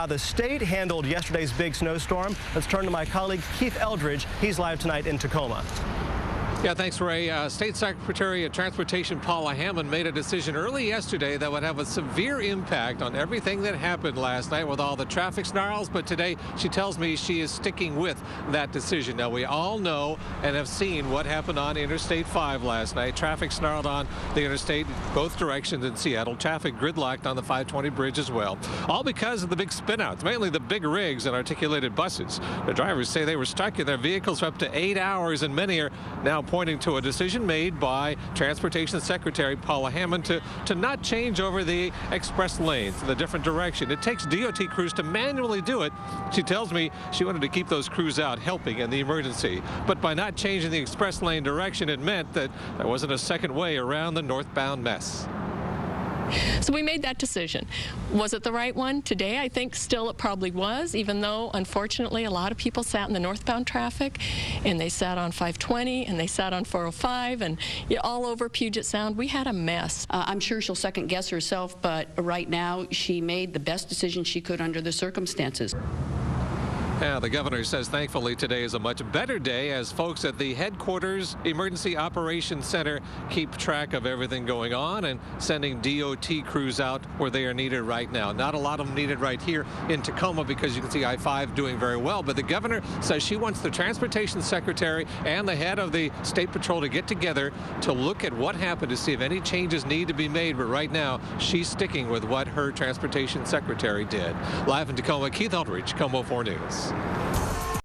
how the state handled yesterday's big snowstorm. Let's turn to my colleague Keith Eldridge. He's live tonight in Tacoma. Yeah, thanks, Ray. State Secretary of Transportation Paula Hammond made a decision early yesterday that would have a severe impact on everything that happened last night with all the traffic snarls. But today, she tells me she is sticking with that decision. Now, we all know and have seen what happened on Interstate 5 last night. Traffic snarled on the interstate both directions in Seattle. Traffic gridlocked on the 520 bridge as well. All because of the big spinouts, mainly the big rigs and articulated buses. The drivers say they were stuck in their vehicles for up to 8 hours, and many are now pointing to a decision made by Transportation Secretary Paula Hammond to not change over the express lanes in a different direction. It takes DOT crews to manually do it. She tells me she wanted to keep those crews out helping in the emergency. But by not changing the express lane direction, it meant that there wasn't a second way around the northbound mess. So we made that decision. Was it the right one? Today, I think still it probably was, even though, unfortunately, a lot of people sat in the northbound traffic, and they sat on 520, and they sat on 405, and all over Puget Sound. We had a mess. I'm sure she'll second guess herself, but right now, she made the best decision she could under the circumstances. Yeah, the governor says thankfully today is a much better day as folks at the headquarters Emergency Operations Center keep track of everything going on and sending DOT crews out where they are needed right now. Not a lot of them needed right here in Tacoma because you can see I-5 doing very well. But the governor says she wants the Transportation Secretary and the head of the State Patrol to get together to look at what happened to see if any changes need to be made. But right now, she's sticking with what her Transportation Secretary did. Live in Tacoma, Keith Eldridge, KOMO 4 News.